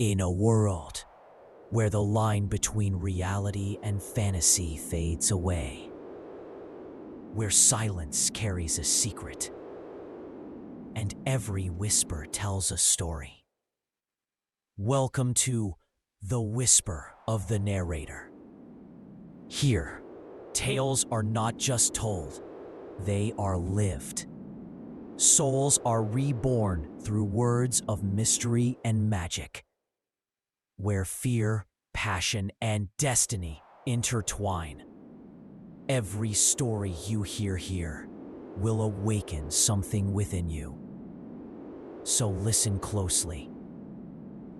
In a world where the line between reality and fantasy fades away, where silence carries a secret, and every whisper tells a story. Welcome to The Whisper of the Narrator. Here, tales are not just told, they are lived. Souls are reborn through words of mystery and magic, where fear, passion, and destiny intertwine. Every story you hear here will awaken something within you. So listen closely.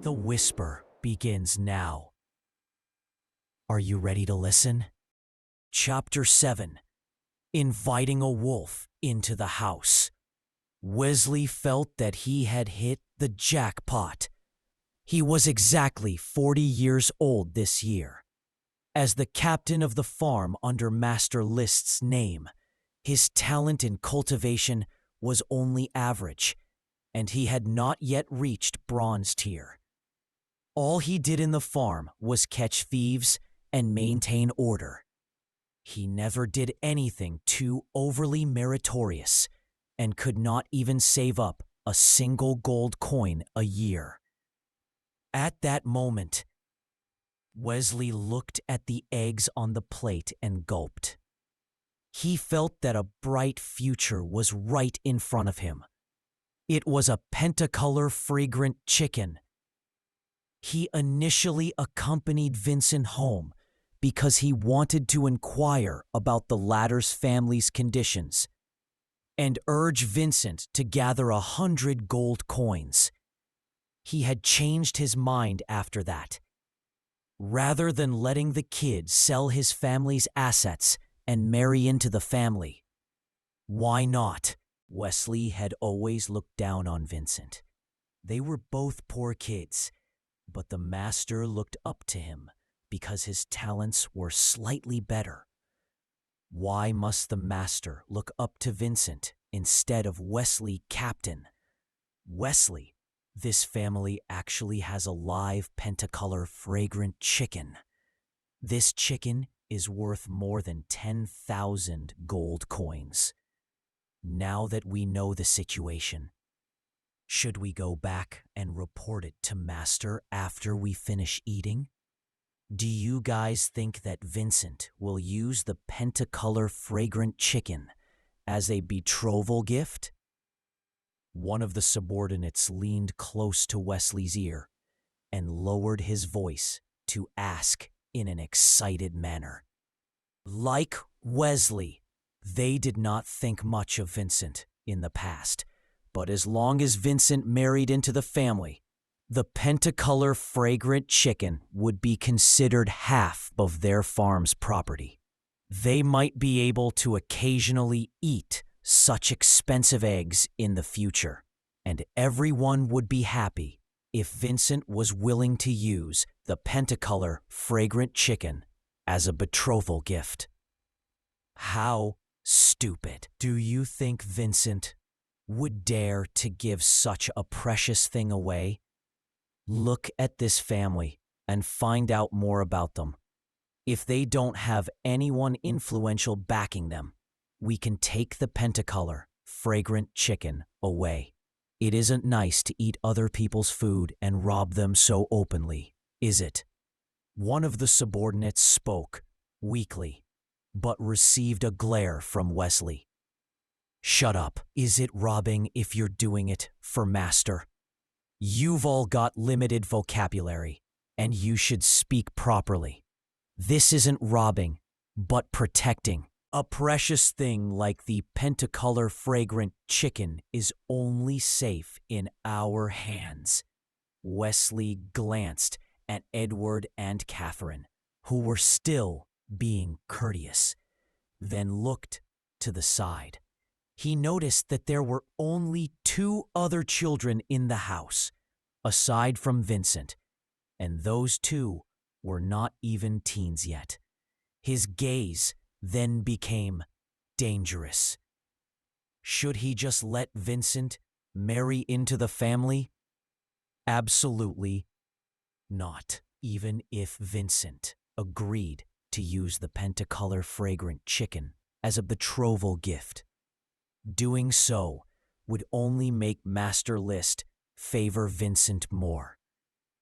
The whisper begins now. Are you ready to listen? Chapter 7. Inviting a wolf into the house. Wesley felt that he had hit the jackpot. He was exactly 40 years old this year. As the captain of the farm under Master List's name, his talent in cultivation was only average, and he had not yet reached bronze tier. All he did in the farm was catch thieves and maintain order. He never did anything too overly meritorious, and could not even save up a single gold coin a year. At that moment, Wesley looked at the eggs on the plate and gulped. He felt that a bright future was right in front of him. It was a Pentacolor fragrant chicken. He initially accompanied Vincent home because he wanted to inquire about the latter's family's conditions and urge Vincent to gather 100 gold coins. He had changed his mind after that. Rather than letting the kid sell his family's assets and marry into the family. Why not? Wesley had always looked down on Vincent. They were both poor kids, but the master looked up to him because his talents were slightly better. Why must the master look up to Vincent instead of Wesley, captain? Wesley, this family actually has a live Pentacolor fragrant chicken. This chicken is worth more than 10,000 gold coins. Now that we know the situation, should we go back and report it to Master after we finish eating? Do you guys think that Vincent will use the Pentacolor fragrant chicken as a betrothal gift? One of the subordinates leaned close to Wesley's ear and lowered his voice to ask in an excited manner. Like Wesley, they did not think much of Vincent in the past, but as long as Vincent married into the family, the Pentacolor fragrant chicken would be considered half of their farm's property. They might be able to occasionally eat such expensive eggs in the future, and everyone would be happy if Vincent was willing to use the Pentacolor fragrant chicken as a betrothal gift. How stupid. Do you think Vincent would dare to give such a precious thing away? Look at this family and find out more about them. If they don't have anyone influential backing them, we can take the Pentacolor fragrant chicken away. It isn't nice to eat other people's food and rob them so openly, is it? One of the subordinates spoke, weakly, but received a glare from Wesley. Shut up. Is it robbing if you're doing it for Master? You've all got limited vocabulary, and you should speak properly. This isn't robbing, but protecting. A precious thing like the Pentacolor fragrant chicken is only safe in our hands. Wesley glanced at Edward and Catherine, who were still being courteous, then looked to the side. He noticed that there were only 2 other children in the house, aside from Vincent, and those 2 were not even teens yet. His gaze then became dangerous. Should he just let Vincent marry into the family? Absolutely Not even if Vincent agreed to use the Pentacolor fragrant chicken as a betrothal gift. Doing so would only make Master List favor Vincent more,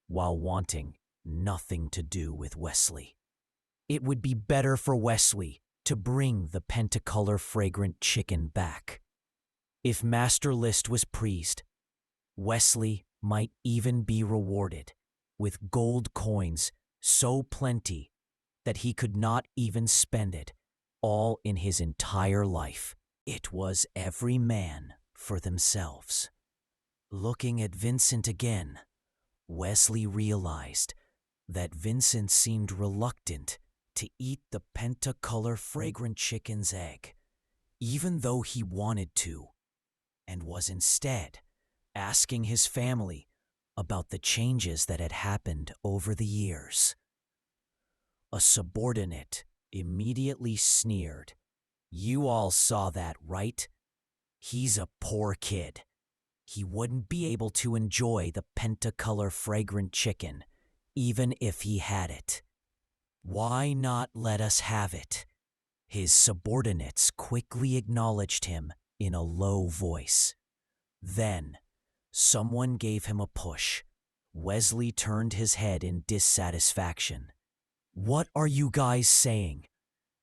while wanting nothing to do with Wesley. It would be better for Wesley to bring the Pentacolor fragrant chicken back. If Master List was pleased, Wesley might even be rewarded with gold coins so plenty that he could not even spend it all in his entire life. It was every man for themselves. Looking at Vincent again, Wesley realized that Vincent seemed reluctant to eat the Pentacolor fragrant chicken's egg, even though he wanted to, and was instead asking his family about the changes that had happened over the years. A subordinate immediately sneered. "You all saw that, right? He's a poor kid. He wouldn't be able to enjoy the Pentacolor fragrant chicken, even if he had it. Why not let us have it?" His subordinates quickly acknowledged him in a low voice. Then, someone gave him a push. Wesley turned his head in dissatisfaction. "What are you guys saying?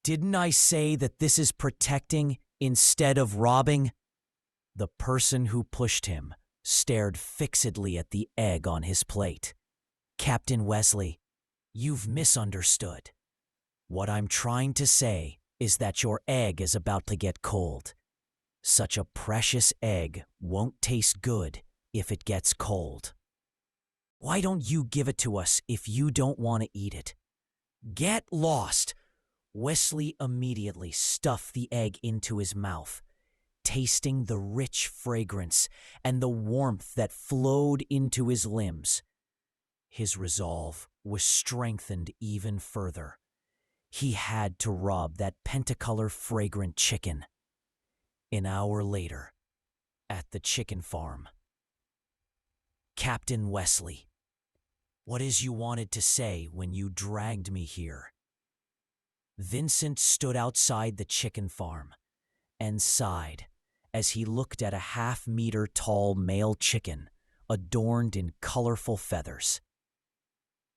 Didn't I say that this is protecting instead of robbing?" The person who pushed him stared fixedly at the egg on his plate. "Captain Wesley, you've misunderstood. What I'm trying to say is that your egg is about to get cold. Such a precious egg won't taste good if it gets cold. Why don't you give it to us if you don't want to eat it?" "Get lost!" Wesley immediately stuffed the egg into his mouth, tasting the rich fragrance and the warmth that flowed into his limbs. His resolve was strengthened even further. He had to rob that Pentacolor fragrant chicken. An hour later, at the chicken farm. "Captain Wesley, what is you wanted to say when you dragged me here?" Vincent stood outside the chicken farm and sighed as he looked at a half-meter tall male chicken adorned in colorful feathers.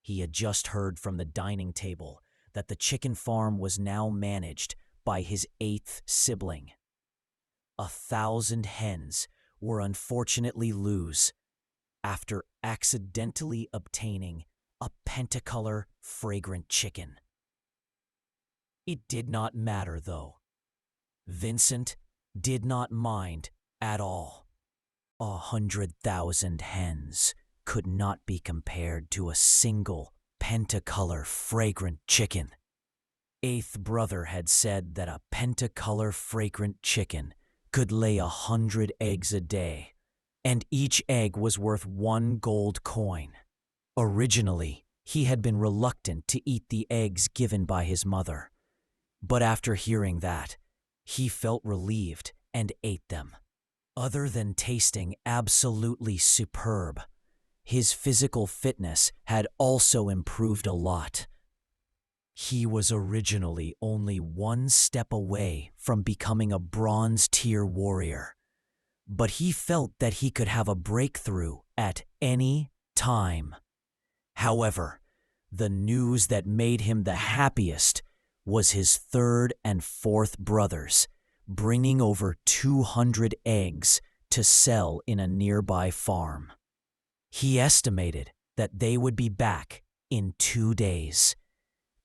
He had just heard from the dining table that the chicken farm was now managed by his 8th sibling. 1,000 hens were unfortunately loose after accidentally obtaining a Pentacolor fragrant chicken. It did not matter, though. Vincent did not mind at all. 100,000 hens could not be compared to a single Pentacolor fragrant chicken. 8th brother had said that a Pentacolor fragrant chicken could lay 100 eggs a day, and each egg was worth 1 gold coin. Originally, he had been reluctant to eat the eggs given by his mother, but after hearing that, he felt relieved and ate them. Other than tasting absolutely superb, his physical fitness had also improved a lot. He was originally only 1 step away from becoming a bronze-tier warrior, but he felt that he could have a breakthrough at any time. However, the news that made him the happiest was his 3rd and 4th brothers bringing over 200 eggs to sell in a nearby farm. He estimated that they would be back in 2 days,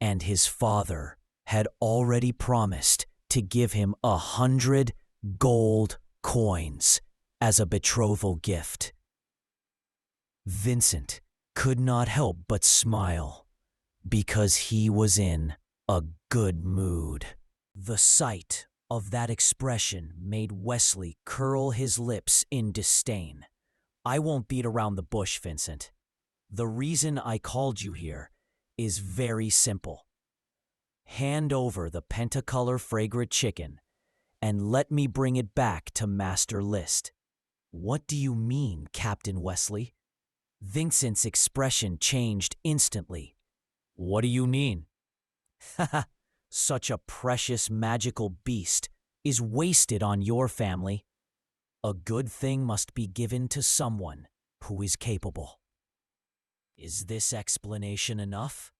and his father had already promised to give him 100 gold coins as a betrothal gift. Vincent could not help but smile because he was in a good mood. The sight of that expression made Wesley curl his lips in disdain. "I won't beat around the bush, Vincent. The reason I called you here is very simple. Hand over the Pentacolor fragrant chicken and let me bring it back to Master List." "What do you mean, Captain Wesley?" Vincent's expression changed instantly. What do you mean? Haha, such a precious magical beast is wasted on your family. A good thing must be given to someone who is capable. Is this explanation enough?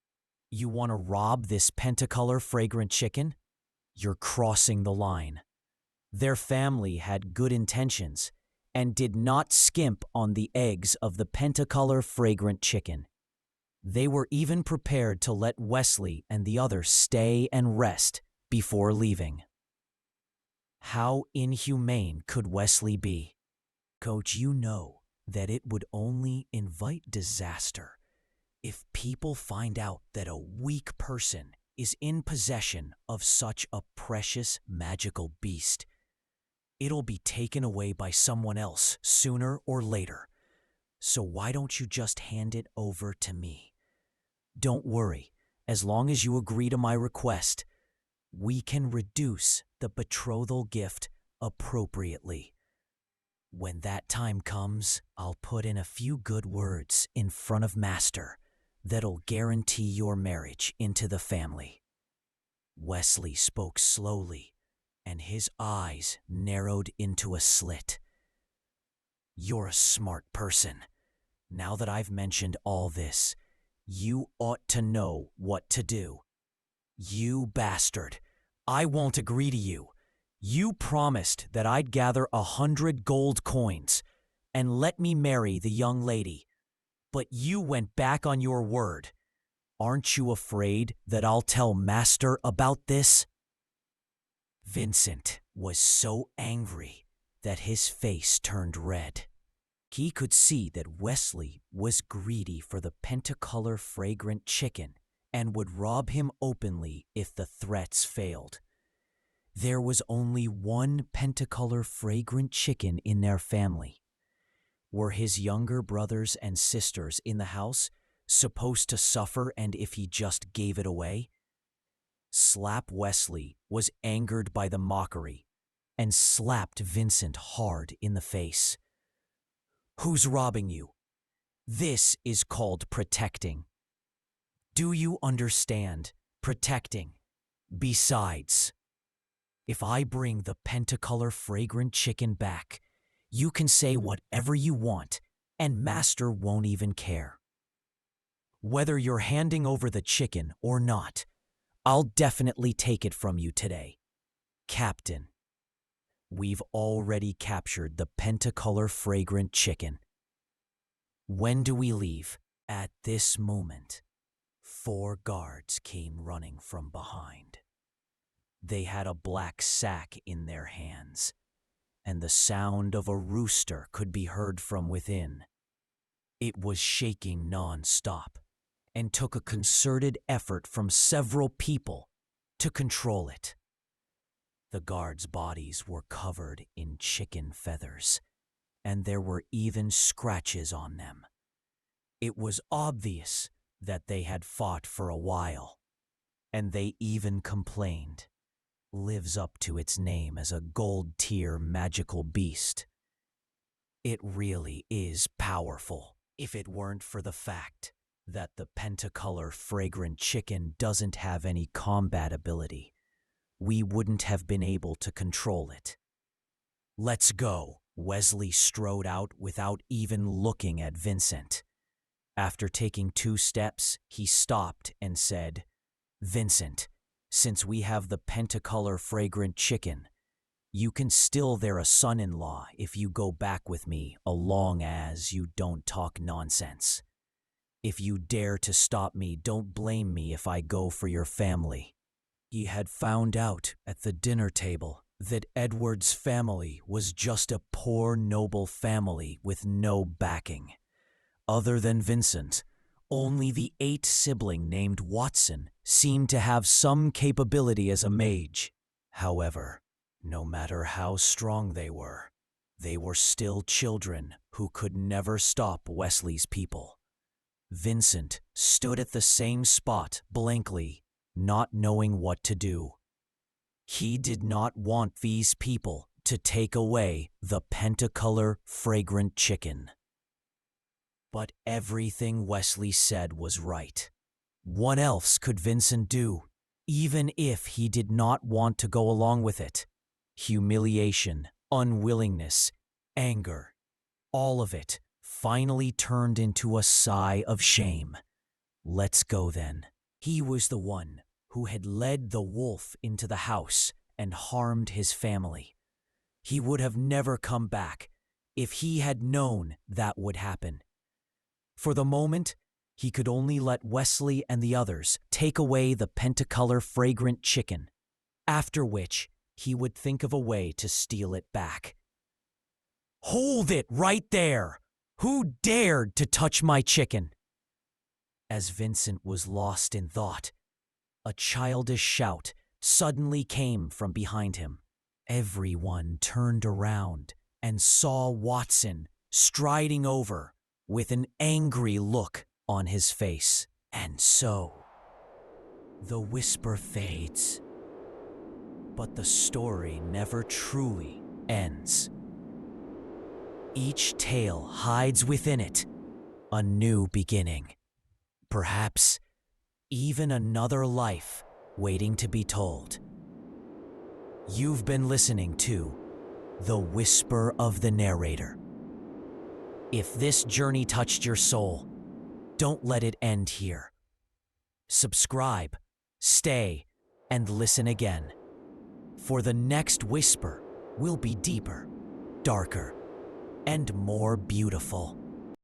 You want to rob this Pentacolor fragrant chicken? You're crossing the line. Their family had good intentions and did not skimp on the eggs of the Pentacolor fragrant chicken. They were even prepared to let Wesley and the others stay and rest before leaving. How inhumane could Wesley be? Coach, you know that it would only invite disaster if people find out that a weak person is in possession of such a precious magical beast. It'll be taken away by someone else sooner or later. So why don't you just hand it over to me? Don't worry, as long as you agree to my request, we can reduce the betrothal gift appropriately. When that time comes, I'll put in a few good words in front of Master that'll guarantee your marriage into the family. Wesley spoke slowly, and his eyes narrowed into a slit. You're a smart person. Now that I've mentioned all this, you ought to know what to do. You bastard, I won't agree to you. You promised that I'd gather 100 gold coins and let me marry the young lady, but you went back on your word. Aren't you afraid that I'll tell Master about this? Vincent was so angry that his face turned red. He could see that Wesley was greedy for the Pentacolor fragrant chicken and would rob him openly if the threats failed. There was only one Pentacolor fragrant chicken in their family. Were his younger brothers and sisters in the house supposed to suffer, and if he just gave it away? Slap Wesley was angered by the mockery and slapped Vincent hard in the face. Who's robbing you? This is called protecting. Do you understand? Protecting. Besides, if I bring the Pentacolor fragrant chicken back, you can say whatever you want, and Master won't even care. Whether you're handing over the chicken or not, I'll definitely take it from you today. Captain, we've already captured the Pentacolor fragrant chicken. When do we leave? At this moment, 4 guards came running from behind. They had a black sack in their hands, and the sound of a rooster could be heard from within. It was shaking non-stop, and took a concerted effort from several people to control it. The guards' bodies were covered in chicken feathers, and there were even scratches on them. It was obvious that they had fought for a while, and they even complained. Lives up to its name as a gold-tier magical beast. It really is powerful. If it weren't for the fact that the Pentacolor fragrant chicken doesn't have any combat ability, we wouldn't have been able to control it. Let's go. Wesley strode out without even looking at Vincent. After taking 2 steps, he stopped and said, Vincent, since we have the Pentacolor fragrant chicken, you can still they're a son-in-law if you go back with me, long as you don't talk nonsense. If you dare to stop me, don't blame me if I go for your family. He had found out at the dinner table that Edward's family was just a poor noble family with no backing. Other than Vincent, only the 8th sibling named Watson seemed to have some capability as a mage. However, no matter how strong they were still children who could never stop Wesley's people. Vincent stood at the same spot blankly, not knowing what to do. He did not want these people to take away the Pentacolor fragrant chicken. But everything Wesley said was right. What else could Vincent do, even if he did not want to go along with it? Humiliation, unwillingness, anger, all of it finally turned into a sigh of shame. Let's go then. He was the one who had led the wolf into the house and harmed his family. He would have never come back if he had known that would happen. For the moment, he could only let Wesley and the others take away the Pentacolor fragrant chicken, after which he would think of a way to steal it back. "Hold it right there! Who dared to touch my chicken?" As Vincent was lost in thought, a childish shout suddenly came from behind him. Everyone turned around and saw Watson striding over with an angry look on his face. And so, the whisper fades. But the story never truly ends. Each tale hides within it a new beginning. Perhaps even another life waiting to be told. You've been listening to The Whisper of the Narrator. If this journey touched your soul, don't let it end here. Subscribe, stay, and listen again. For the next whisper will be deeper, darker, and more beautiful.